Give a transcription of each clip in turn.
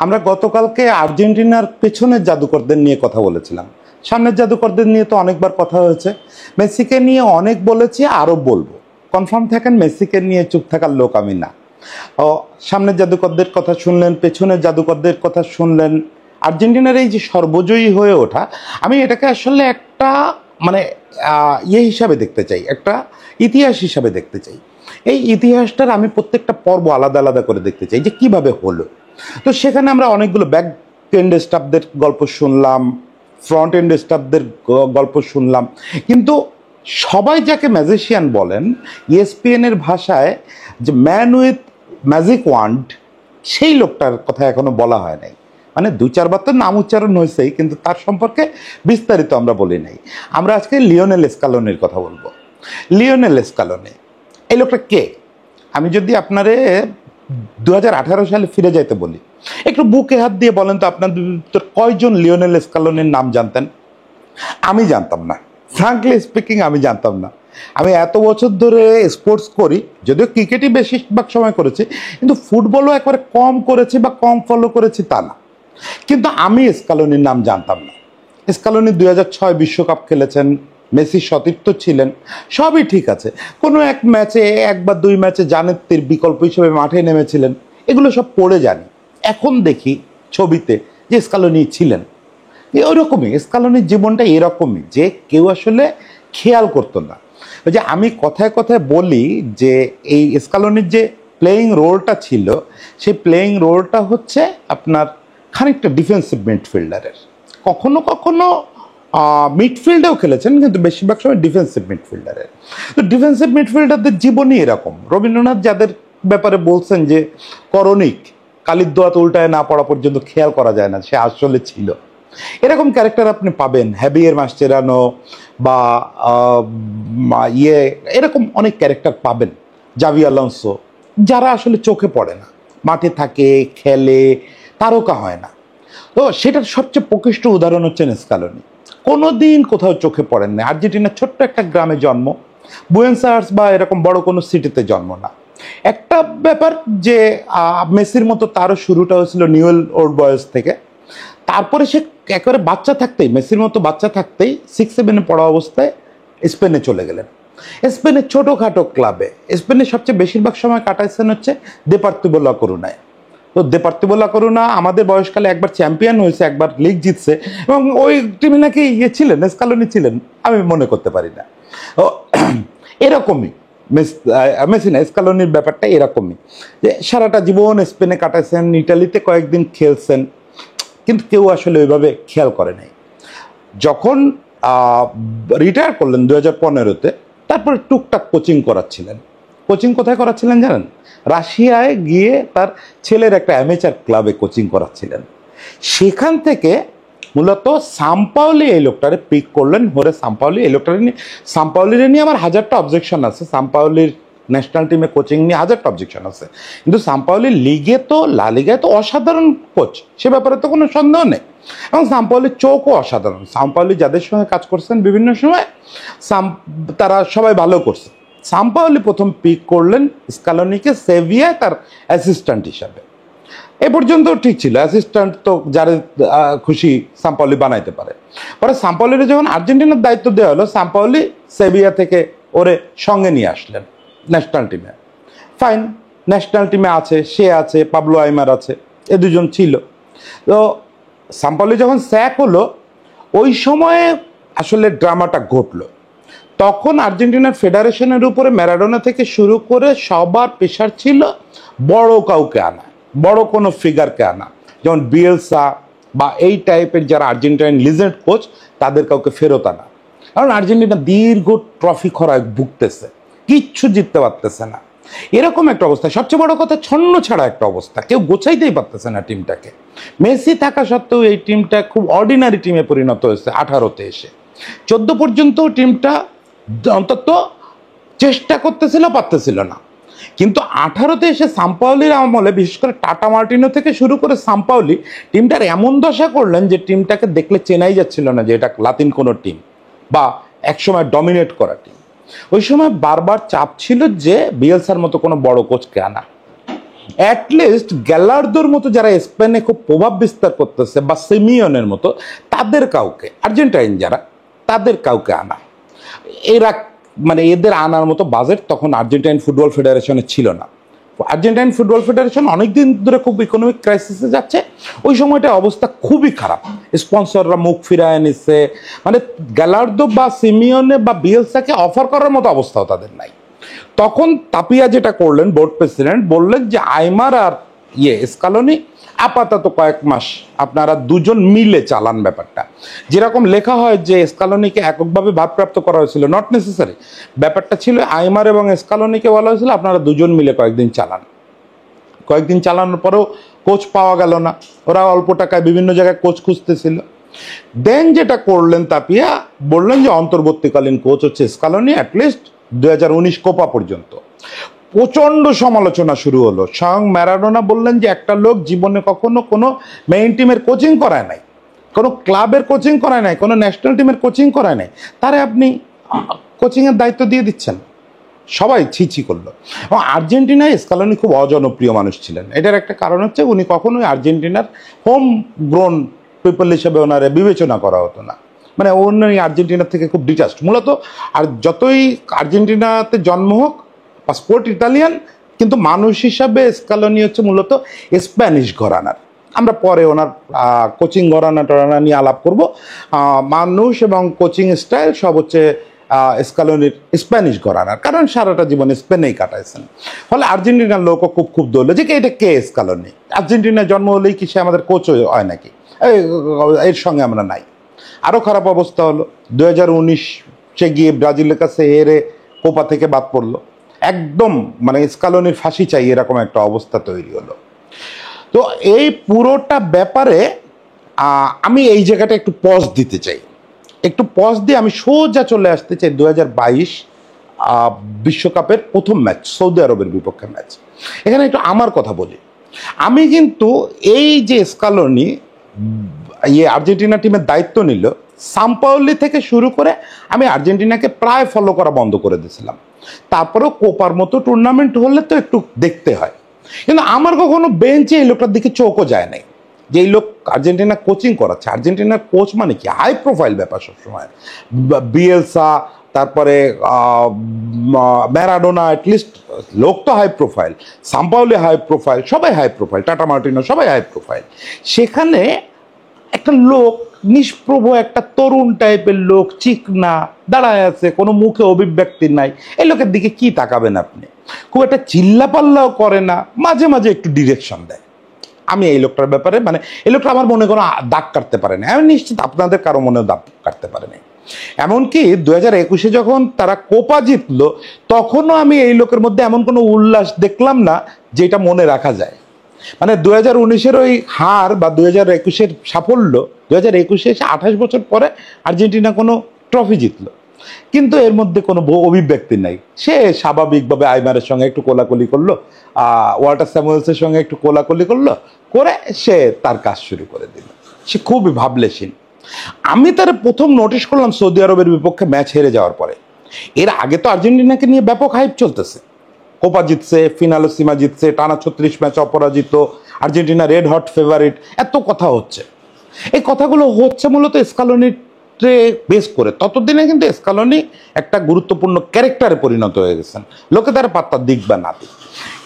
আমরা গতকালকে আর্জেন্টিনার পেছনের জাদুকরদের নিয়ে কথা বলেছিলাম। সামনের জাদুকরদের নিয়ে তো অনেকবার কথা হয়েছে। মেসিকে নিয়ে অনেক বলেছি, আরও বলবো। কনফার্ম থাকেন, মেসিকে নিয়ে চুপ থাকার লোক আমি না। ও, সামনের জাদুকরদের কথা শুনলেন, পেছনের জাদুকরদের কথা শুনলেন। আর্জেন্টিনার এই যে সর্বজয়ী হয়ে ওঠা, আমি এটাকে আসলে একটা মানে হিসাবে দেখতে চাই, একটা ইতিহাস হিসাবে দেখতে চাই। এই ইতিহাসটার আমি প্রত্যেকটা পর্ব আলাদা আলাদা করে দেখতে চাই যে কিভাবে হলো। তো সেখানে আমরা অনেকগুলো ব্যাক এন্ড স্টাফদের গল্প শুনলাম, ফ্রন্ট এন্ড স্টাফদের গল্প শুনলাম, কিন্তু সবাই যাকে ম্যাজিশিয়ান বলেন, ইএসপিএনের ভাষায় যে ম্যান উইথ ম্যাজিক ওয়ান্ড, সেই লোকটার কথা এখনো বলা হয় নাই। মানে দু চারবার তো নাম উচ্চারণ হয়েছেই, কিন্তু তার সম্পর্কে বিস্তারিত আমরা বলি নাই। আমরা আজকে লিওনেল স্কালোনির কথা বলবো। লিওনেল স্কালোনি, এই লোকটা কে? আমি যদি আপনারে 2018 সালে ফিরে যাইতে বলি, একটু বুকে হাত দিয়ে বলেন তো আপনার কয়জন লিওনেল স্কালোনির নাম জানতেন? আমি জানতাম না, ফ্রাঙ্কলি স্পিকিং আমি জানতাম না। আমি এত বছর ধরে স্পোর্টস করি, যদিও ক্রিকেটই বেশিরভাগ সময় করেছি, কিন্তু ফুটবলও একবারে কম করেছি বা কম ফলো করেছি তা না। কিন্তু আমি স্কালোনির নাম জানতাম না। স্কালোনি 2006 বিশ্বকাপ খেলেছেন, মেসির সতীর্থ ছিলেন, সবই ঠিক আছে। কোনো এক ম্যাচে, এক বা দুই ম্যাচে জানেত্তির বিকল্প হিসেবে মাঠে নেমেছিলেন, এগুলো সব পড়ে জানি। এখন দেখি ছবিতে যে স্কালোনি ছিলেন। ওরকমই স্কালোনির জীবনটা এরকমই, যে কেউ আসলে খেয়াল করতো না। ওই যে আমি কথায় কথায় বলি যে এই স্কালোনির যে প্লেয়িং রোলটা ছিল, সেই প্লেয়িং রোলটা হচ্ছে আপনার খানিকটা ডিফেন্সিভ মিডফিল্ডারের। কখনো কখনো মিডফিল্ডেও খেলেছেন, কিন্তু বেশিরভাগ সময় ডিফেন্সিভ মিডফিল্ডারের। তো ডিফেন্সিভ মিডফিল্ডারদের জীবনই এরকম। রবীন্দ্রনাথ যাদের ব্যাপারে বলছেন যে করণিক, কালির দোয়াত উল্টায় না পড়া পর্যন্ত খেয়াল করা যায় না, সে আসলে ছিল। এরকম ক্যারেক্টার আপনি পাবেন হ্যাভিয়ের মাস্টেরানো বা এরকম অনেক ক্যারেক্টার পাবেন, জাভি আলোনসো, যারা আসলে চোখে পড়ে না, মাঠে থাকে, খেলে, তারকা হয় না। তো সেটার সবচেয়ে প্রকৃষ্ট উদাহরণ হচ্ছেন স্কালোনি। কোনোদিন কোথাও চোখে পড়েন না। আর্জেন্টিনার ছোট্ট একটা গ্রামে জন্ম, বুয়েন্স আয়ার্স বা এরকম বড় কোনো সিটিতে জন্ম না। একটা ব্যাপার যে মেসির মতো তারও শুরুটা হয়েছিল নিউয়েল ওল্ড বয়েজ থেকে। তারপরে সে একেবারে বাচ্চা থাকতেই, মেসির মতো বাচ্চা থাকতেই 6-7-এ পড়া অবস্থায় স্পেনে চলে গেলেন। স্পেনের ছোটোখাটো ক্লাবে, স্পেনের সবচেয়ে বেশিরভাগ সময় কাটাইছেন হচ্ছে দেপার্তিবো লা করুনায়। তো দেপার্তিবো লা করুনা আমাদের বয়সকালে একবার চ্যাম্পিয়ন হয়েছে, একবার লিগ জিতছে, এবং ওই টিমে নাকি ছিলেন, স্কালোনি ছিলেন, আমি মনে করতে পারি না। ও এরকমই মেসি না, স্কালোনির ব্যাপারটা এরকমই, যে সারাটা জীবন স্পেনে কাটাইছেন, ইটালিতে কয়েকদিন খেলছেন, কিন্তু কেউ আসলে ওইভাবে খেয়াল করে নাই। যখন রিটায়ার করলেন 2015-তে, তারপরে টুকটাক কোচিং করাচ্ছিলেন। কোচিং কোথায় করাচ্ছিলেন জানেন? রাশিয়ায় গিয়ে তার ছেলের একটা অ্যামেচার ক্লাবে কোচিং করাচ্ছিলেন। সেখান থেকে মূলত সাম্পাওলি এই লোকটারে পিক করলেন। হরে সাম্পাওলি, এই লোকটারে নিয়ে, সাম্পাওলিরে নিয়ে আমার হাজারটা অবজেকশন আছে, সাম্পাওলির ন্যাশনাল টিমে কোচিং নিয়ে হাজারটা অবজেকশন আছে, কিন্তু সাম্পাওলির লিগে তো, লা লিগায় তো অসাধারণ কোচ, সে ব্যাপারে তো কোনো সন্দেহ নেই। এবং সাম্পাওলির চোখও অসাধারণ। সাম্পাওলি যাদের সঙ্গে কাজ করছেন বিভিন্ন সময়, তারা সবাই ভালো করছে। সাম্পাওলি প্রথম পিক করলেন স্কালোনিকে সেভিয়ায় তার অ্যাসিস্ট্যান্ট হিসাবে। এ পর্যন্ত ঠিক ছিল, অ্যাসিস্ট্যান্ট তো যারা খুশি সাম্পাওলি বানাইতে পারে। পরে সাম্পাওলির যখন আর্জেন্টিনার দায়িত্ব দেওয়া হলো, সাম্পাওলি সেভিয়া থেকে ওরে সঙ্গে নিয়ে আসলেন ন্যাশনাল টিমে। ফাইন, ন্যাশনাল টিমে আছে, সে আছে, পাবলো আইমার আছে, এ দুজন ছিল। তো সাম্পাওলি যখন স্যাক হলো, ওই সময়ে আসলে ড্রামাটা ঘটলো। তখন আর্জেন্টিনার ফেডারেশনের উপরে ম্যারাডোনা থেকে শুরু করে সবার প্রেশার ছিল বড় কাউকে আনা, বড় কোনো ফিগারকে আনা, যেমন বিয়েলসা বা এই টাইপের যারা আর্জেন্টাইন লিজেন্ড কোচ, তাদের কাউকে ফেরত আনা। কারণ আর্জেন্টিনা দীর্ঘ ট্রফি খরায় ভুগতেছে, কিচ্ছু জিততে পারতেছে না, এরকম একটা অবস্থা। সবচেয়ে বড় কথা, ছন্ন ছাড়া একটা অবস্থা, কেউ গোছাইতেই পারতেছে না টিমটাকে। মেসি থাকা সত্ত্বেও এই টিমটা খুব অর্ডিনারি টিমে পরিণত হয়েছে। 18-তে এসে 14 পর্যন্ত টিমটা অন্তত চেষ্টা করতেছিল, পারতেছিল না। কিন্তু 18-তে এসে সাম্পাওলির আমলে, বিশেষ করে টাটা মার্টিনো থেকে শুরু করে সাম্পাওলি টিমটার এমন দশা করলেন যে টিমটাকে দেখলে চেনাই যাচ্ছিল না যে এটা লাতিন কোনো টিম বা একসময় ডমিনেট করা টিম। ওই সময় বারবার চাপ ছিল যে বিয়েলসার মতো কোনো বড় কোচকে আনা। অ্যাটলিস্ট গ্যালার্দোর মতো যারা স্পেনে খুব প্রভাব বিস্তার করতেছে বা সিমিয়নের মতো তাদের কাউকে, আর্জেন্টাইন যারা, তাদের কাউকে আনা, এরা মানে এদের আনার মতো বাজেট তখন আর্জেন্টাইন ফুটবল ফেডারেশনের ছিল না। আর্জেন্টাইন ফুটবল ফেডারেশন অনেকদিন ধরে খুব ইকোনমিক ক্রাইসিসে যাচ্ছে, ওই সময়টা অবস্থা খুবই খারাপ, স্পন্সররা মুখ ফিরায় নিচ্ছে, মানে গ্যালার্দো বা সিমিওনে বা বিয়েলসাকে অফার করার মতো অবস্থাও তাদের নাই। তখন তাপিয়া যেটা করলেন, বোর্ড প্রেসিডেন্ট বললেন যে আইমার আর স্কালোনি আপাতত কয়েক মাস আপনারা দুজন মিলে চালান ব্যাপারটা। যেরকম লেখা হয় যে স্কালোনিকে এককভাবে ভারপ্রাপ্ত করা হয়েছিল, নট নেসেসারি, ব্যাপারটা ছিল আইমার এবং স্কালোনিকে বলা হয়েছিল আপনারা দুজন মিলে কয়েকদিন চালান। কয়েকদিন চালানোর পরেও কোচ পাওয়া গেল না, ওরা অল্প টাকায় বিভিন্ন জায়গায় কোচ খুঁজতেছিল। দেন যেটা করলেন তাপিয়া, বললেন যে অন্তর্বর্তীকালীন কোচ হচ্ছে স্কালোনি, অ্যাটলিস্ট 2019 কোপা পর্যন্ত। প্রচণ্ড সমালোচনা শুরু হলো। স্বয়ং ম্যারাডোনা বললেন যে একটা লোক জীবনে কখনো কোনো মেইন টিমের কোচিং করায় নাই, কোনো ক্লাবের কোচিং করায় নাই, কোনো ন্যাশনাল টিমের কোচিং করায় নাই, তারে আপনি কোচিংয়ের দায়িত্ব দিয়ে দিচ্ছেন। সবাই ছিছি করলো। এবং আর্জেন্টিনায় স্কালোনি খুব অজনপ্রিয় মানুষ ছিলেন। এটার একটা কারণ হচ্ছে উনি কখনোই আর্জেন্টিনার হোম গ্রোন পিপল হিসেবে ওনারে বিবেচনা করা হতো না, মানে উনি আর্জেন্টিনার থেকে খুব ডিটাচড মূলত। আর যতই আর্জেন্টিনাতে জন্ম হোক, পাসপোর্ট ইতালিয়ান, কিন্তু মানুষ হিসাবে স্কালোনি হচ্ছে মূলত স্প্যানিশ ঘরানার। আমরা পরে ওনার কোচিং ঘরানা টরানা নিয়ে আলাপ করব। মানুষ এবং কোচিং স্টাইল সব হচ্ছে স্কালোনির স্প্যানিশ ঘরানার, কারণ সারাটা জীবন স্পেনেই কাটাইছেন। ফলে আর্জেন্টিনার লোকও খুব খুব দৌড়লো যে এটা কে স্কালোনি, আর্জেন্টিনার জন্ম হলেই কি সে আমাদের কোচ হয় নাকি, এর সঙ্গে আমরা নাই। আরও খারাপ অবস্থা হলো 2019 গিয়ে ব্রাজিলের কাছে হেরে কোপা থেকে বাদ পড়লো। একদম মানে স্কালোনির ফাঁসি চাই এরকম একটা অবস্থা তৈরি হলো। তো এই পুরোটা ব্যাপারে আমি এই জায়গাটা একটু পজ দিতে চাই, একটু পজ দিয়ে আমি সোজা চলে আসতে চাই 2022 বিশ্বকাপের প্রথম ম্যাচ, সৌদি আরবের বিপক্ষে ম্যাচ। এখানে একটু আমার কথা বলি। আমি কিন্তু এই যে স্কালোনি আর্জেন্টিনা টিমের দায়িত্ব নিল, সাম্পাওলি থেকে শুরু করে আমি আর্জেন্টিনাকে প্রায় ফলো করা বন্ধ করে দিয়েছিলাম। তারপরেও কোপার মতো টুর্নামেন্ট হলে তো একটু দেখতে হয়, কিন্তু আমার কখনো বেঞ্চে এই লোকটার দিকে চোখও যায় নাই যে এই লোক আর্জেন্টিনা কোচিং করাচ্ছে। আর্জেন্টিনার কোচ মানে কি হাই প্রোফাইল ব্যাপার সবসময়, বিয়েলসা, তারপরে ম্যারাডোনা, অ্যাটলিস্ট লোক তো high profile, Sampaoli high profile, সবাই হাই প্রোফাইল, টাটা মার্টিনো সবাই হাই প্রোফাইল। সেখানে একটা লোক নিষ্প্রভ, একটা তরুণ টাইপের লোক, চিকনা, দাঁড়ায় আছে, কোনো মুখে অভিব্যক্তি নাই, এই লোকের দিকে কি তাকাবেন আপনি? খুব একটা চিল্লাপাল্লাও করে না, মাঝে মাঝে একটু ডিরেকশন দেয়। আমি এই লোকটার ব্যাপারে মানে এই লোকটা আমার মনে কোনো দাগ কাটতে পারে না, আমি নিশ্চিত আপনাদের কারো মনেও দাগ কাটতে পারে নাই। এমনকি 2021 যখন তারা কোপা জিতলো, তখনও আমি এই লোকের মধ্যে এমন কোনো উল্লাস দেখলাম না যেটা মনে রাখা যায়। মানে 2019 ওই হার বা 2021 সাফল্য, 2021 28 বছর পরে আর্জেন্টিনা কোনো ট্রফি জিতলো, কিন্তু এর মধ্যে কোনো অভিব্যক্তি নাই। সে স্বাভাবিকভাবে আইমারের সঙ্গে একটু কোলাকুলি করলো, ওয়াল্টার স্যামুয়েলসের সঙ্গে একটু কোলাকুলি করলো, করে সে তার কাজ শুরু করে দিল। সে খুবই ভাবলেশীন। আমি তার প্রথম নোটিশ করলাম সৌদি আরবের বিপক্ষে ম্যাচ হেরে যাওয়ার পরে। এর আগে তো আর্জেন্টিনাকে নিয়ে ব্যাপক হাইপ চলতেছে, কোপা জিতছে, ফিনালো সীমা জিতছে, টানা 36 ম্যাচ অপরাজিত, আর্জেন্টিনা রেড হট ফেভারিট, এত কথা হচ্ছে। এই কথাগুলো হচ্ছে মূলত স্কালোনির বেস করে। ততদিনে কিন্তু স্কালোনি একটা গুরুত্বপূর্ণ ক্যারেক্টারে পরিণত হয়ে গেছেন, লোকে তার পাত্তা দিক বা না দিক।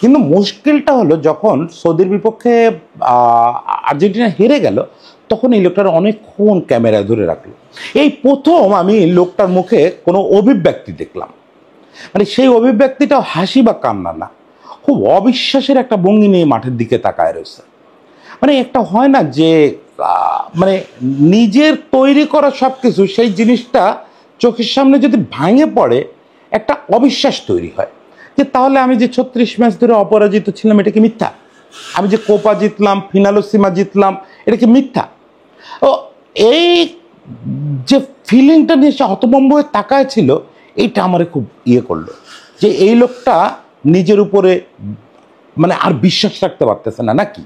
কিন্তু মুশকিলটা হলো যখন সৌদির বিপক্ষে আর্জেন্টিনা হেরে গেল, তখন এই লোকটার অনেকক্ষণ ক্যামেরায় ধরে রাখলো। এই প্রথম আমি লোকটার মুখে কোনো অভিব্যক্তি দেখলাম, মানে সেই অভিব্যক্তিটা হাসি বা কান্না না, খুব অবিশ্বাসের একটা ভঙ্গি নিয়ে মাঠের দিকে তাকায় রয়েছে। মানে একটা হয় না যে মানে নিজের তৈরি করা সব কিছু, সেই জিনিসটা চোখের সামনে যদি ভাঙে পড়ে একটা অবিশ্বাস তৈরি হয় যে তাহলে আমি যে 36 ম্যাচ ধরে অপরাজিত ছিলাম এটা কি মিথ্যা? আমি যে কোপা জিতলাম, ফিনালো সীমা জিতলাম, এটা কি মিথ্যা? ও এই যে ফিলিংটা নিয়ে সে হতভম্ব হয়ে তাকায় ছিল, এইটা আমার খুব করলো যে এই লোকটা নিজের উপরে মানে আর বিশ্বাস রাখতে পারতেছে না নাকি।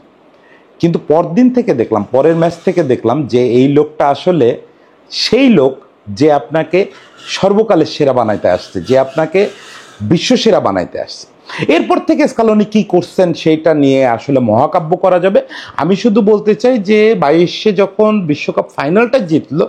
কিন্তু পরদিন থেকে দেখলাম, পরের ম্যাচ থেকে দেখলাম যে এই লোকটা আসলে সেই লোক যে আপনাকে সর্বকালের সেরা বানাইতে আসছে, যে আপনাকে বিশ্ব সেরা বানাইতে আসছে। এরপর থেকে স্কালোনি কি করছেন সেটা নিয়ে আসলে মহাকাব্য করা যাবে। আমি শুধু বলতে চাই যে 22-এ যখন বিশ্বকাপ ফাইনালটা জিতলো,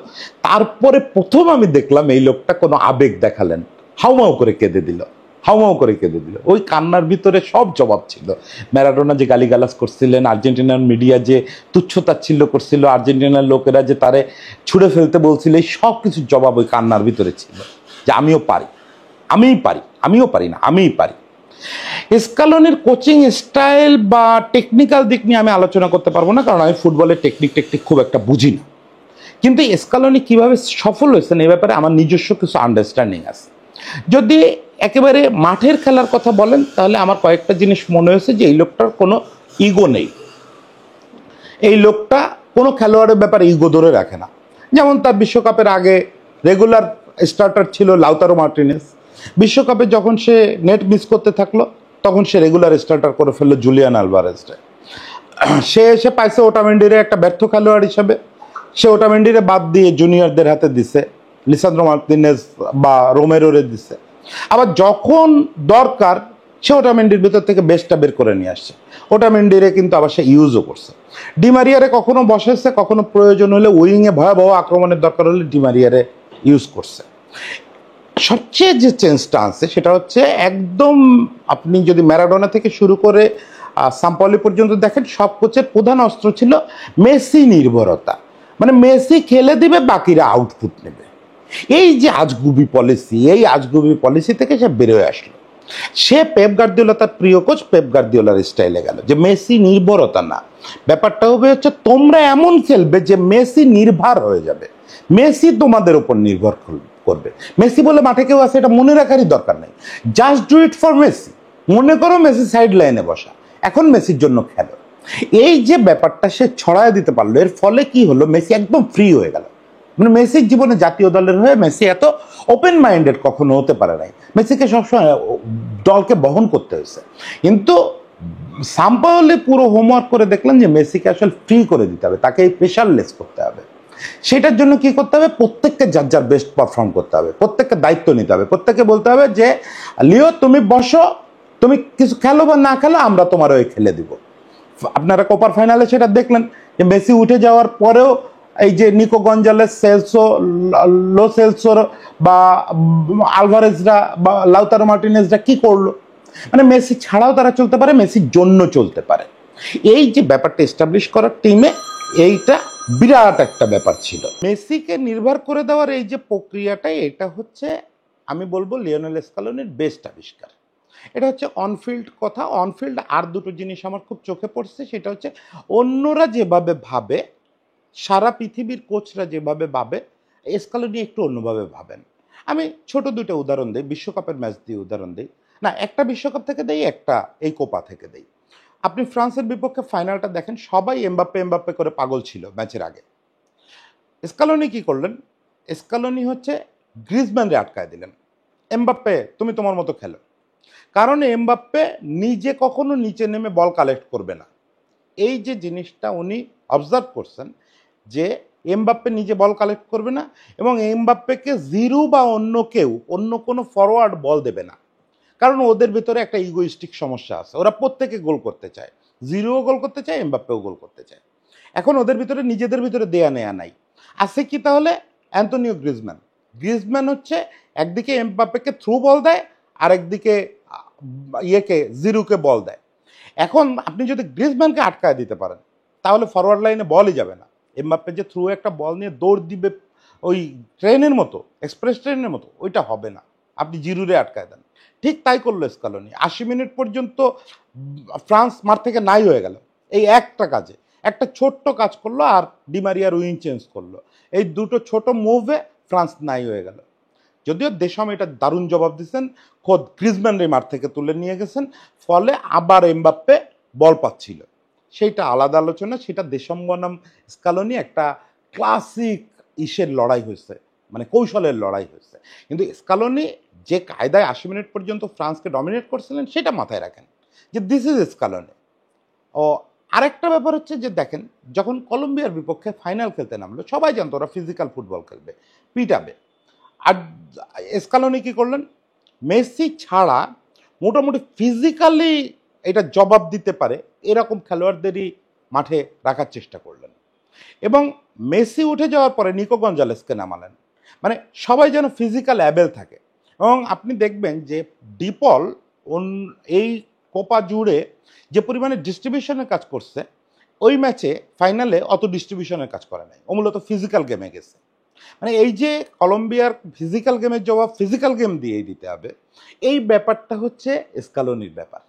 তারপরে প্রথম আমি দেখলাম এই লোকটা কোনো আবেগ দেখালেন, হাউমাউ করে কেঁদে দিল, হাউমাউ করে কেঁদে দিল। ওই কান্নার ভিতরে সব জবাব ছিল। ম্যারাডোনা যে গালিগালাজ করছিলেন, আর্জেন্টিনার মিডিয়া যে তুচ্ছতাচ্ছিল্য করছিল, আর্জেন্টিনার লোকেরা যে তারে ছুঁড়ে ফেলতে বলছিল, এই সব কিছুর জবাব ওই কান্নার ভিতরে ছিল, যে আমিও পারি, আমিই পারি, আমিও পারি না, আমিই পারি। স্কালোনির কোচিং স্টাইল বা টেকনিক্যাল দিক নিয়ে আমি আলোচনা করতে পারবো না, কারণ আমি ফুটবলের টেকনিক খুব একটা বুঝি না। কিন্তু স্কালোনি কিভাবে সফল হয়েছেন এই ব্যাপারে আমার নিজস্ব কিছু আন্ডারস্ট্যান্ডিং আছে। যদি একেবারে মাঠের খেলার কথা বলেন, তাহলে আমার কয়েকটা জিনিস মনে হয়েছে যে এই লোকটার কোনো ইগো নেই। এই লোকটা কোনো খেলোয়াড়ের ব্যাপারে ইগো ধরে রাখে না। যেমন তার বিশ্বকাপের আগে রেগুলার স্টার্টার ছিল লাউতারো মার্টিনেজ। বিশ্বকাপে যখন সে নেট মিস করতে থাকলো, তখন সে রেগুলার স্টার্টার করে ফেললো জুলিয়ান আলভারেজকে। সে এসে পাইছে ওটামেন্ডিরে একটা ব্যর্থ খেলোয়াড় হিসাবে, সে ওটামেন্ডিরে বাদ দিয়ে জুনিয়রদের হাতে দিছে, লিসান্দ্রো মার্টিনেজ বা রোমেরোরে দিছে। আবার যখন দরকার সে ওটামেন্ডির ভিতর থেকে বেস্টটা বের করে নিয়ে আসছে। ওটামেন্ডিরে কিন্তু আবার সে ইউজও করছে। ডিমারিয়ারে কখনো বসাইছে, কখনো প্রয়োজন হলে উইংয়ে ভয়াবহ আক্রমণের দরকার হলে ডিমারিয়ারে ইউজ করছে। সবচেয়ে যে চেঞ্জটা আছে সেটা হচ্ছে, একদম আপনি যদি ম্যারাডোনা থেকে শুরু করে সাম্পাওলি পর্যন্ত দেখেন, সব কোচের প্রধান অস্ত্র ছিল মেসি নির্ভরতা। মানে মেসি খেলে দিবে, বাকিরা আউটপুট নেবে। এই যে আজগুবি পলিসি, এই আজগুবি পলিসি থেকে সে বেরোয় আসলো। সে পেপ গার্দিওলা, তার প্রিয় কোচ পেপ গার্দিওলার স্টাইলে গেল, যে মেসি নির্ভরতা না, ব্যাপারটা হবে হচ্ছে তোমরা এমন খেলবে যে মেসি নির্ভর হয়ে যাবে, মেসি তোমাদের উপর নির্ভর করবে। মেসি বলে মাঠে কেউ আছে এটা মনে রাখারই দরকার নেই, just do it for Messi. মনে করো মেসি সাইড লাইনে বসা, এখন মেসির জন্য খেলো। এই যে ব্যাপারটা সে ছড়ায় দিতে পারলো, এর ফলে কি হলো, মেসি একদম ফ্রি হয়ে গেল। মানে মেসির জীবনে জাতীয় দলের হয়ে মেসি এত ওপেন মাইন্ডেড কখনো হতে পারে নাই। মেসিকে সবসময় দলকে বহন করতে হয়েছে। কিন্তু সাম্পাওলি পুরো হোমওয়ার্ক করে দেখলেন যে মেসিকে আসলে ফ্রি করে দিতে হবে, তাকে এই প্রেশারলেস করতে হবে। সেটার জন্য কি করতে হবে, প্রত্যেককে যার যার বেস্ট পারফর্ম করতে হবে, প্রত্যেককে দায়িত্ব নিতে হবে, প্রত্যেককে বলতে হবে যে লিও তুমি বসো, তুমি কিছু খেলো বা না খেলো, আমরা তোমার ওই খেলে দিব। আপনারা কোপার ফাইনালে সেটা দেখলেন যে মেসি উঠে যাওয়ার পরেও এই যে Nico Gonzalez, Celso, Lo Celso বা আলভারেজরা বা লাউতারো মার্টিনেজরা কি করলো, মানে মেসি ছাড়াও তারা চলতে পারে, মেসির জন্য চলতে পারে। এই যে ব্যাপারটা এস্টাবলিশ করার টিমে, এইটা বিরাট একটা ব্যাপার ছিল। মেসিকে নির্ভর করে দেওয়ার এই যে প্রক্রিয়াটাই, এটা হচ্ছে আমি বলবো লিওনেল স্কালোনির বেস্ট আবিষ্কার। এটা হচ্ছে অনফিল্ড কথা। অনফিল্ড আর দুটো জিনিস আমার খুব চোখে পড়ছে, সেটা হচ্ছে অন্যরা যেভাবে ভাবে, সারা পৃথিবীর কোচরা যেভাবে ভাবে, স্কালোনি একটু অন্যভাবে ভাবেন। আমি ছোট দুটো উদাহরণ দিই, বিশ্বকাপের ম্যাচ দিয়ে উদাহরণ দিই, না একটা বিশ্বকাপ থেকে দেই, একটা এই কোপা থেকে দেই। আপনি ফ্রান্সের বিপক্ষে ফাইনালটা দেখেন, সবাই এমবাপ্পে এমবাপ্পে করে পাগল ছিল ম্যাচের আগে। স্কালোনি কি করলেন, স্কালোনি হচ্ছে গ্রিজম্যানরে আটকায় দিলেন, এমবাপ্পে তুমি তোমার মতো খেলো। কারণ এমবাপ্পে নিজে কখনো নিচে নেমে বল কালেক্ট করবে না। এই যে জিনিসটা উনি অবজার্ভ করছেন, যে এমবাপ্পে নিজে বল কালেক্ট করবে না, এবং এমবাপ্পেকে জিরু বা অন্য কেউ, অন্য কোনো ফরওয়ার্ড বল দেবে না। কারণ ওদের ভিতরে একটা ইগোইস্টিক সমস্যা আছে, ওরা প্রত্যেকে গোল করতে চায়, জিরুও গোল করতে চায়, এমবাপ্পেও গোল করতে চায়। এখন ওদের ভিতরে নিজেদের ভিতরে দেয়া নেয়া নাই। আছে কি তাহলে, অ্যান্তোনিও গ্রিজম্যান। গ্রিজম্যান হচ্ছে একদিকে এমবাপ্পেকে থ্রু বল দেয়, আর একদিকে ইয়েকে জিরুকে বল দেয়। এখন আপনি যদি গ্রিজম্যানকে আটকায় দিতে পারেন, তাহলে ফরওয়ার্ড লাইনে বলই যাবে না। এমবাপ্পে যে থ্রু একটা বল নিয়ে দৌড় দিবে ওই ট্রেনের মতো, এক্সপ্রেস ট্রেনের মতো, ওইটা হবে না, আপনি জিরুরে আটকায় দেন। ঠিক তাই করলো স্কালোনি। 80 মিনিট পর্যন্ত ফ্রান্স মাঠ থেকে নাই হয়ে গেল এই একটা কাজে, একটা ছোট্ট কাজ করলো, আর ডিমারিয়ার উইং চেঞ্জ করলো। এই দুটো ছোট মুভে ফ্রান্স নাই হয়ে গেল। যদিও দেশম এটা দারুণ জবাব দিচ্ছেন, খোদ গ্রিজম্যানরে মাঠ থেকে তুলে নিয়ে গেছেন, ফলে আবার এমবাপ্পে বল পাচ্ছিল। সেইটা আলাদা আলোচনা, সেটা দেশম বনাম স্কালোনি একটা ক্লাসিক ইসের লড়াই হয়েছে, মানে কৌশলের লড়াই হয়েছে। কিন্তু স্কালোনি যে কায়দায় 80 মিনিট পর্যন্ত ফ্রান্সকে ডমিনেট করছিলেন, সেটা মাথায় রাখেন যে দিস ইজ স্কালোনি। ও আরেকটা ব্যাপার হচ্ছে যে দেখেন, যখন কলম্বিয়ার বিপক্ষে ফাইনাল খেলতে নামলো, সবাই জানতো ওরা ফিজিক্যাল ফুটবল খেলবে, পিটাবে। আর স্কালোনি কি করলেন, মেসি ছাড়া মোটামুটি ফিজিক্যালি এটা জবাব দিতে পারে এরকম খেলোয়াড়দেরই মাঠে রাখার চেষ্টা করলেন। এবং মেসি উঠে যাওয়ার পরে নিকো গঞ্জালেসকে নামালেন। মানে সবাই যেন ফিজিক্যাল অ্যাবেল থাকে। এবং আপনি দেখবেন যে ডিপল এই কোপা জুড়ে যে পরিমাণে ডিস্ট্রিবিউশনের কাজ করছে, ওই ম্যাচে ফাইনালে অত ডিস্ট্রিবিউশনের কাজ করে নাই, ও মূলত ফিজিক্যাল গেমে গেছে। মানে এই যে কলম্বিয়ার ফিজিক্যাল গেমের জবাব ফিজিক্যাল গেম দিয়েই দিতে হবে, এই ব্যাপারটা হচ্ছে স্কালোনির ব্যাপার,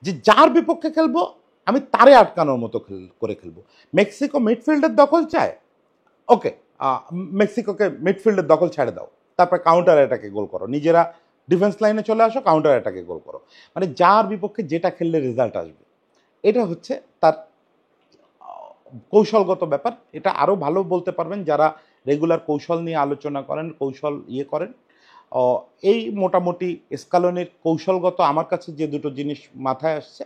যে যার বিপক্ষে খেলবো আমি তারে আটকানোর মতো করে খেলবো। মেক্সিকো মিডফিল্ডের দখল চায়, ওকে, মেক্সিকোকে মিডফিল্ডের দখল ছেড়ে দাও, তারপর কাউন্টার অ্যাটাকে গোল করো, নিজেরা ডিফেন্স লাইনে চলে আসো, কাউন্টার অ্যাটাকে গোল করো। মানে যার বিপক্ষে যেটা খেললে রেজাল্ট আসবে, এটা হচ্ছে তার কৌশলগত ব্যাপার। এটা আরও ভালো বলতে পারবেন যারা রেগুলার কৌশল নিয়ে আলোচনা করেন, কৌশল করেন। এই মোটামুটি স্কালোনির কৌশলগত আমার কাছে যে দুটো জিনিস মাথায় আসছে।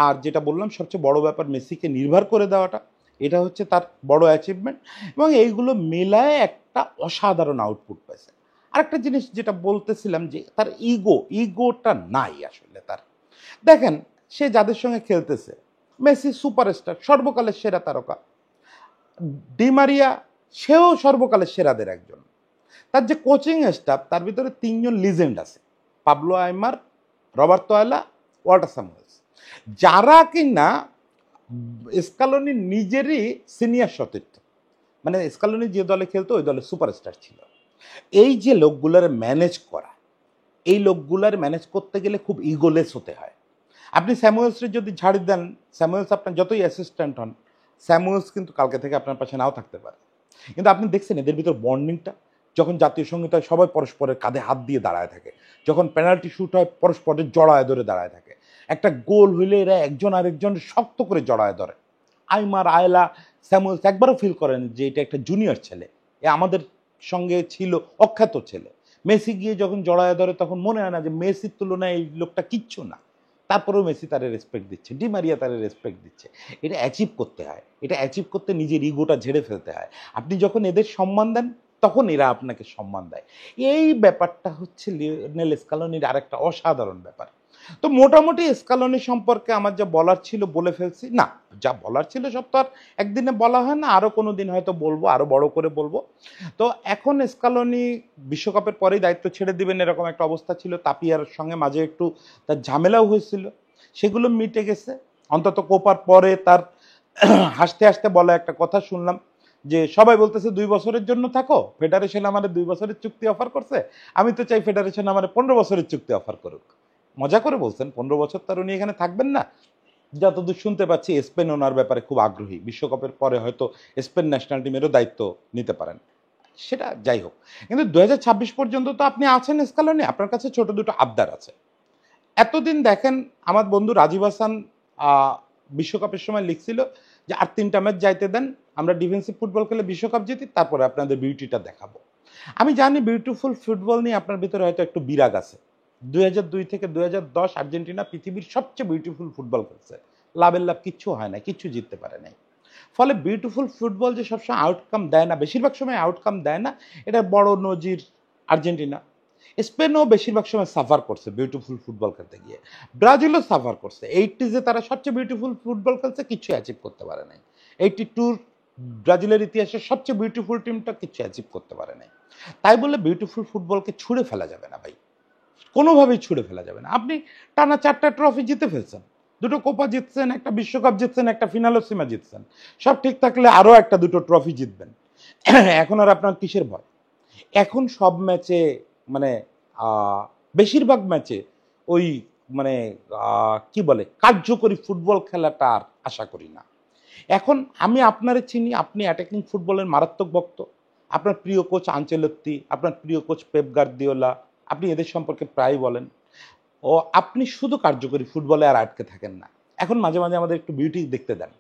আর যেটা বললাম সবচেয়ে বড় ব্যাপার মেসিকে নির্ভর করে দেওয়াটা, এটা হচ্ছে তার বড় অ্যাচিভমেন্ট, এবং এইগুলো মেলায় একটা অসাধারণ আউটপুট পাইছে। আরেকটা জিনিস যেটা বলতেছিলাম যে তার ইগোটা নাই আসলে তার। দেখেন সে যাদের সঙ্গে খেলতেছে, মেসি সুপারস্টার, সর্বকালের সেরা তারকা, ডিমারিয়া সেও সর্বকালের সেরাদের একজন। তার যে কোচিং স্টাফ, তার ভিতরে 3জন লিজেন্ড আছে, পাবলো আইমার, রবার্তো আয়লা, ওয়াল্টার স্যামুয়েলস, যারা কিনা স্কালোনি নিজেরই সিনিয়র সতীর্থ। মানে স্কালোনি যে দলে খেলতো ওই দলে সুপারস্টার ছিল। এই যে লোকগুলার ম্যানেজ করা, এই লোকগুলার ম্যানেজ করতে গেলে খুব ইগোলেস হতে হয়। আপনি স্যামুয়েলসের যদি ঝাড়ি দেন, স্যামুয়েলস আপনার যতই অ্যাসিস্ট্যান্ট হন, স্যামুয়েলস কিন্তু কালকে থেকে আপনার পাশে নাও থাকতে পারে। কিন্তু আপনি দেখছেন এদের ভিতর বন্ডিংটা, যখন জাতীয় সঙ্গীত হয় সবাই পরস্পরের কাঁধে হাত দিয়ে দাঁড়ায় থাকে, যখন পেনাল্টি শুট হয় পরস্পরের জড়ায় ধরে দাঁড়ায় থাকে, একটা গোল হইলে এরা একজন আরেকজন শক্ত করে জড়ায় ধরে। আইমার, আয়লা, স্যামুয়েলস একবারও ফিল করেন যে এটা একটা জুনিয়র ছেলে, এ আমাদের সঙ্গে ছিল অখ্যাত ছেলে। মেসি গিয়ে যখন জড়ায় ধরে তখন মনে হয় না যে মেসির তুলনায় এই লোকটা কিচ্ছু না, তারপরেও মেসি তারে রেসপেক্ট দিচ্ছে, ডিমারিয়া তারে রেসপেক্ট দিচ্ছে। এটা অ্যাচিভ করতে হয়, এটা অ্যাচিভ করতে নিজের ইগোটা ঝেড়ে ফেলতে হয়। আপনি যখন এদের সম্মান দেন তখন এরা আপনাকে সম্মান দেয়। এই ব্যাপারটা হচ্ছে লিওনেল স্কালোনির আরেকটা অসাধারণ ব্যাপার। তো মোটামুটি স্কালোনি সম্পর্কে আমার যা বলার ছিল বলে ফেলছি। না, যা বলার ছিল সব তো আর একদিনে বলা হয় না, আরও কোনো দিন হয়তো বলবো, আরও বড় করে বলবো। তো এখন স্কালোনি বিশ্বকাপের পরেই দায়িত্ব ছেড়ে দিবেন এরকম একটা অবস্থা ছিল। তাপিয়ার সঙ্গে মাঝে একটু তার ঝামেলাও হয়েছিল, সেগুলো মিটে গেছে। অন্তত কোপার পরে তার হাসতে হাসতে বলা একটা কথা শুনলাম যে সবাই বলতেছে 2 বছরের জন্য থাকো, ফেডারেশন আমাদের 2 বছরের চুক্তি অফার করছে, আমি তো চাই ফেডারেশন আমার 15 বছরের চুক্তি অফার করুক। মজা করে বলছেন, 15 বছর তার উনি এখানে থাকবেন না। যতদূর শুনতে পাচ্ছি স্পেন ওনার ব্যাপারে খুব আগ্রহী, বিশ্বকাপের পরে হয়তো স্পেন ন্যাশনাল টিমেরও দায়িত্ব নিতে পারেন। সেটা যাই হোক, কিন্তু 2026 পর্যন্ত তো আপনি আছেন স্কালোনি, আপনার কাছে ছোট দুটো আবদার আছে। এতদিন দেখেন আমার বন্ধু রাজীব হাসান বিশ্বকাপের সময় লিখছিল যে আর 3টা ম্যাচ যাইতে দেন, আমরা ডিফেন্সিভ ফুটবল খেলে বিশ্বকাপ জিতি, তারপরে আপনাদের বিউটিটা দেখাবো। আমি জানি বিউটিফুল ফুটবল নিয়ে আপনার ভিতরে হয়তো একটু বিরাগ আছে। 2002 থেকে 2010 আর্জেন্টিনা পৃথিবীর সবচেয়ে বিউটিফুল ফুটবল খেলছে, লাভের লাভ কিচ্ছু হয় না, কিচ্ছু জিততে পারে নাই। ফলে বিউটিফুল ফুটবল যে সবসময় আউটকাম দেয় না, বেশিরভাগ সময় আউটকাম দেয় না, এটা বড় নজির আর্জেন্টিনা। স্পেনও বেশিরভাগ সময় সাফার করছে বিউটিফুল ফুটবল খেলতে গিয়ে, ব্রাজিলও সাফার করছে। 80s তারা সবচেয়ে বিউটিফুল ফুটবল খেলছে, কিছু অ্যাচিভ করতে পারে নাই। 82 ব্রাজিলের ইতিহাসে সবচেয়ে বিউটিফুল টিমটা কিছু অ্যাচিভ করতে পারে নাই। তাই বলে বিউটিফুল ফুটবলকে ছুঁড়ে ফেলা যাবে না ভাই, কোনোভাবেই ছুঁড়ে ফেলা যাবে না। আপনি টানা 4টা ট্রফি জিতে ফেলছেন, 2টো কোপা জিতছেন, একটা বিশ্বকাপ জিতছেন, একটা ফিনালোসিমা জিতছেন, সব ঠিক থাকলে আরও একটা 2টো ট্রফি জিতবেন। এখন আর আপনার কিসের ভয়? এখন সব ম্যাচে মানে বেশিরভাগ ম্যাচে ওই মানে কি বলে কার্যকরী ফুটবল খেলাটা আর আশা করি না। এখন আমি আপনারে চিনি, আপনি অ্যাটাকিং ফুটবলের মারাত্মক ভক্ত। আপনার প্রিয় কোচ আনচেলত্তি, আপনার প্রিয় কোচ পেপ গার্দিওলা, আপনি এদের সম্পর্কে প্রায় বলেন। ও আপনি শুধু কার্যকরী ফুটবলে আর আটকে থাকেন না, এখন মাঝে মাঝে আমাদের একটু বিউটি দেখতে দেন।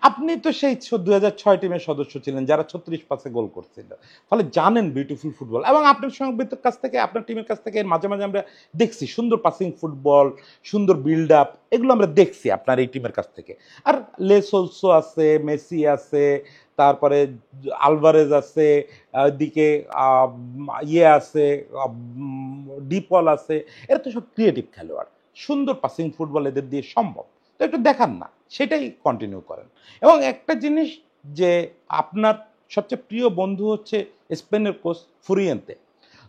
আপনি তো সেই 2006 টিমের সদস্য ছিলেন যারা 36 পাসে গোল করছিল, ফলে জানেন বিউটিফুল ফুটবল। এবং আপনার সঙ্গীতের কাছ থেকে, আপনার টিমের কাছ থেকে মাঝে মাঝে আমরা দেখছি সুন্দর পাসিং ফুটবল, সুন্দর বিল্ড আপ, এগুলো আমরা দেখছি আপনার এই টিমের কাছ থেকে। আর লেসোলসো আছে, মেসি আছে, তারপরে আলভারেজ আছে, দিকে আছে, ডিপল আছে, এরা তো সব ক্রিয়েটিভ খেলোয়াড়। সুন্দর পাসিং ফুটবল এদের দিয়ে সম্ভব, তো একটু দেখান না, সেটাই কন্টিনিউ করেন। এবং একটা জিনিস, যে আপনার সবচেয়ে প্রিয় বন্ধু হচ্ছে স্পেনের কোচ ফুরিয়েন্তে,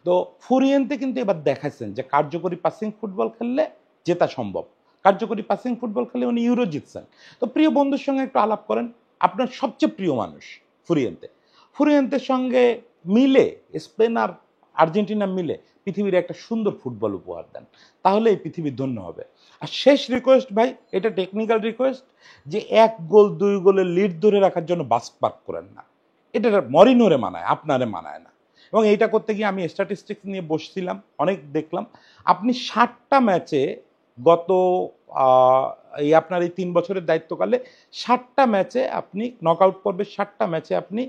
তো ফুরিয়েন্তে কিন্তু এবার দেখাচ্ছেন যে কার্যকরী পাসিং ফুটবল খেললে জেতা সম্ভব, কার্যকরী পাসিং ফুটবল খেলে উনি ইউরো জিতছেন। তো প্রিয় বন্ধুর সঙ্গে একটু আলাপ করেন, আপনার সবচেয়ে প্রিয় মানুষ ফুরিয়েন্তে, ফুরিয়েন্তের সঙ্গে মিলে স্পেন আর আর্জেন্টিনা মিলে পৃথিবীর একটা সুন্দর ফুটবল উপহার দেন, তাহলে এই পৃথিবী ধন্য হবে। আর শেষ রিকোয়েস্ট ভাই, এটা টেকনিক্যাল রিকোয়েস্ট, যে 1 গোল 2 গোলের লিড ধরে রাখার জন্য বাস পার্ক করেন না, এটা মরিনোরে মানায়, আপনারে মানায় না। এবং এইটা করতে গিয়ে আমি স্ট্যাটিস্টিক্স নিয়ে বসছিলাম, অনেক দেখলাম, আপনি 60টা ম্যাচে গত এই আপনার এই 3 বছরের দায়িত্বকালে 60টা ম্যাচে আপনি নকআউট পর্বে 60টা ম্যাচে আপনি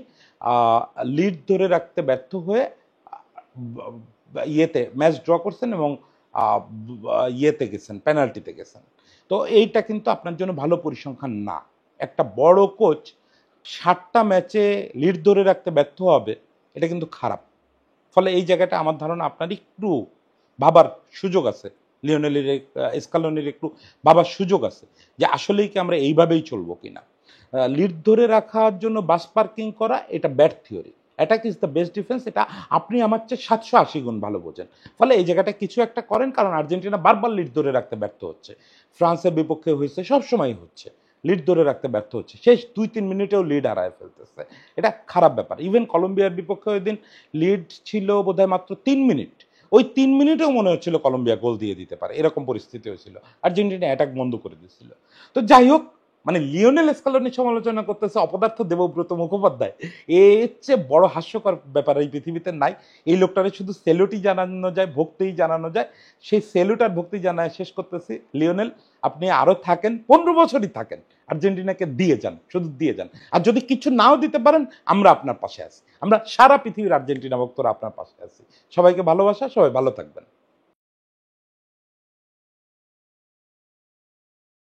লিড ধরে রাখতে ব্যর্থ হয়ে ইয়েতে ম্যাচ ড্র করছেন এবং ইয়েতে গেছেন, পেনাল্টিতে গেছেন। তো এইটা কিন্তু আপনার জন্য ভালো পরিসংখ্যান না। একটা বড় কোচ 60টা ম্যাচে লিড ধরে রাখতে ব্যর্থ হবে, এটা কিন্তু খারাপ। ফলে এই জায়গাটা আমার ধারণা আপনার একটু ভাবার সুযোগ আছে, লিওনেলের স্কালোনির একটু ভাবার সুযোগ আছে যে আসলেই কি আমরা এইভাবেই চলবো কিনা। লিড ধরে রাখার জন্য বাস পার্কিং করা, এটা bad theory. Attack is the best defence, এটা আপনি আমার চেয়ে 780 গুণ ভালো বোঝেন। ফলে এই জায়গাটা কিছু একটা করেন, কারণ আর্জেন্টিনা বারবার লিড ধরে রাখতে ব্যর্থ হচ্ছে, ফ্রান্সের বিপক্ষে হয়েছে, সবসময় হচ্ছে, লিড ধরে রাখতে ব্যর্থ হচ্ছে, শেষ 2-3 মিনিটেও লিড হারায় ফেলতেছে, এটা খারাপ ব্যাপার। ইভেন কলম্বিয়ার বিপক্ষে ওই দিন লিড ছিল বোধহয় মাত্র 3 মিনিট, ওই 3 মিনিটেও মনে হচ্ছিল কলম্বিয়া গোল দিয়ে দিতে পারে, এরকম পরিস্থিতি হয়েছিল, আর্জেন্টিনা অ্যাটাক বন্ধ করে দিয়েছিল। তো যাই হোক, মানে লিওনেল স্কালোনি সমালোচনা করতেছে অপদার্থ দেবব্রত মুখোপাধ্যায়, এর চেয়ে বড় হাস্যকর ব্যাপার এই পৃথিবীতে নাই। এই লোকটারে শুধু সেলুটই জানানো যায়, ভক্তিই জানানো যায়, সেই সেলুট আর ভক্তি জানায় শেষ করতেছি। লিওনেল, আপনি আরো থাকেন, 15 বছরই থাকেন, আর্জেন্টিনাকে দিয়ে যান, শুধু দিয়ে যান। আর যদি কিছু নাও দিতে পারেন, আমরা আপনার পাশে আছি, আমরা সারা পৃথিবীর আর্জেন্টিনা ভক্তরা আপনার পাশে আছি। সবাইকে ভালোবাসা, সবাই ভালো থাকবেন।